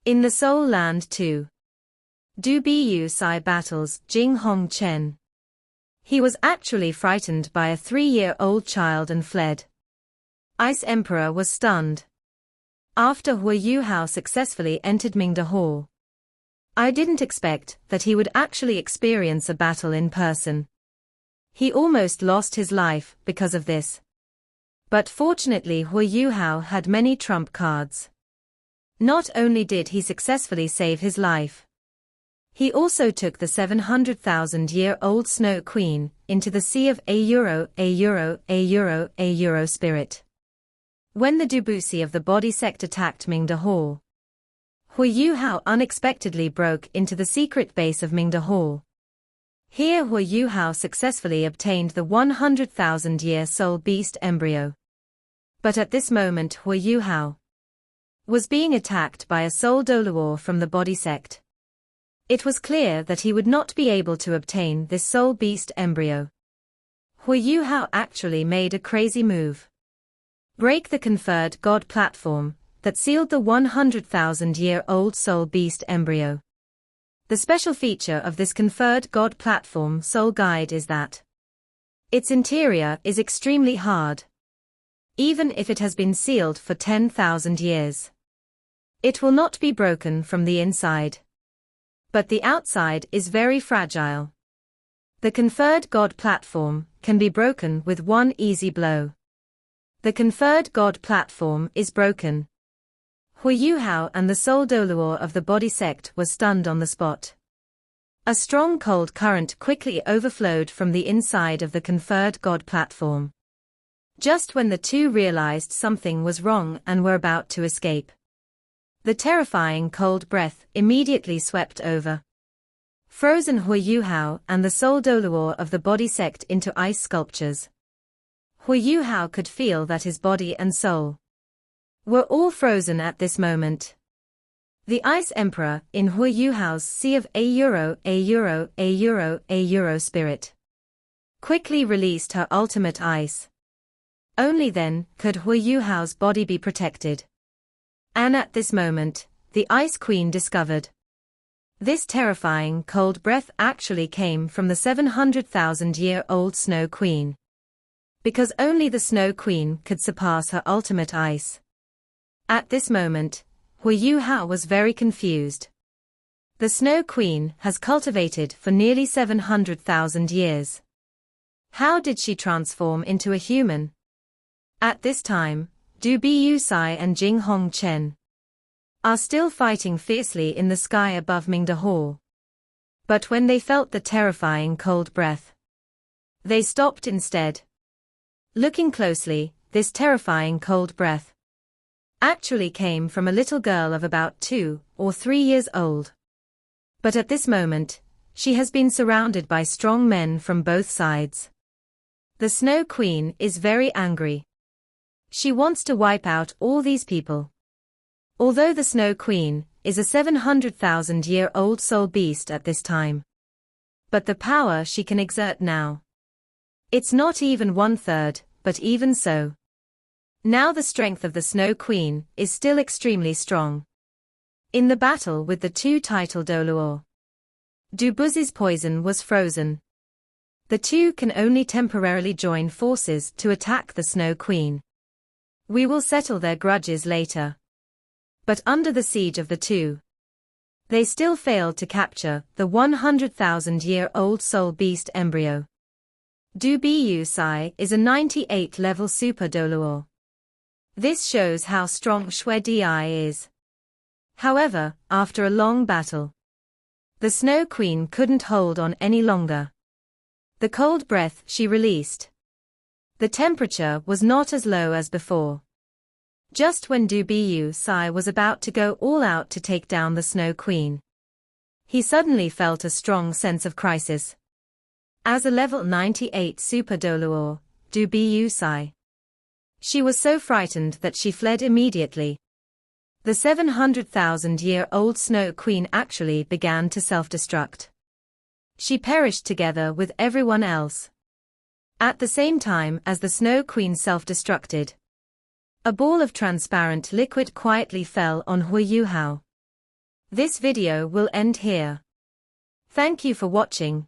In the Soul Land 2. Dubusi battles Jing Hong Chen. He was actually frightened by a 3-year-old child and fled. Ice Emperor was stunned. After Hu Yuhao successfully entered Mingda Hall. I didn't expect that he would actually experience a battle in person. He almost lost his life because of this. But fortunately Hu Yuhao had many trump cards. Not only did he successfully save his life, he also took the 700,000-year-old Snow Queen into the sea of a spirit. When the Dubusi of the body sect attacked Mingda Hall, Hu Yuhao unexpectedly broke into the secret base of Mingda Hall. Here Hu Yuhao successfully obtained the 100,000-year soul beast embryo. But at this moment Hu Yuhao was being attacked by a soul Doluo from the body sect. It was clear that he would not be able to obtain this soul beast embryo. Hu Yuhao actually made a crazy move. Break the conferred God platform that sealed the 100,000-year-old soul beast embryo. The special feature of this conferred God platform soul guide is that its interior is extremely hard. Even if it has been sealed for 10,000 years, it will not be broken from the inside. But the outside is very fragile. The conferred God platform can be broken with one easy blow. The conferred God platform is broken. Hu Yuhao and the soul Doluo of the body sect was stunned on the spot. A strong cold current quickly overflowed from the inside of the conferred God platform. Just when the two realized something was wrong and were about to escape, the terrifying cold breath immediately swept over. Frozen Hu Yuhao and the soul Doluo of the body sect into ice sculptures. Hu Yuhao could feel that his body and soul were all frozen at this moment. The Ice Emperor in Hu Yuhao's sea of a spirit quickly released her ultimate ice. Only then could Hu Yuhao's body be protected. And at this moment, the Ice Queen discovered this terrifying cold breath actually came from the 700,000-year-old Snow Queen. Because only the Snow Queen could surpass her ultimate ice. At this moment, Hu Yuhao was very confused. The Snow Queen has cultivated for nearly 700,000 years. How did she transform into a human? At this time, Dubusi and Jing Hong Chen are still fighting fiercely in the sky above Mingda Hall. But when they felt the terrifying cold breath, they stopped instead. Looking closely, this terrifying cold breath actually came from a little girl of about 2 or 3 years old. But at this moment, she has been surrounded by strong men from both sides. The Snow Queen is very angry. She wants to wipe out all these people. Although the Snow Queen is a 700,000-year-old soul beast at this time. But the power she can exert now, it's not even 1/3, but even so, now the strength of the Snow Queen is still extremely strong. In the battle with the two title Doluo, Dubusi's poison was frozen. The two can only temporarily join forces to attack the Snow Queen. We will settle their grudges later. But under the siege of the two, they still failed to capture the 100,000-year-old soul beast embryo. Dubusi is a 98-level super Doluo. This shows how strong Shui Di is. However, after a long battle, the Snow Queen couldn't hold on any longer. The cold breath she released, the temperature was not as low as before. Just when Dubusi was about to go all out to take down the Snow Queen, he suddenly felt a strong sense of crisis. As a level 98 super Doluo, Dubusi, she was so frightened that she fled immediately. The 700,000-year-old Snow Queen actually began to self-destruct. She perished together with everyone else. At the same time as the Snow Queen self-destructed, a ball of transparent liquid quietly fell on Hu Yuhao. This video will end here. Thank you for watching.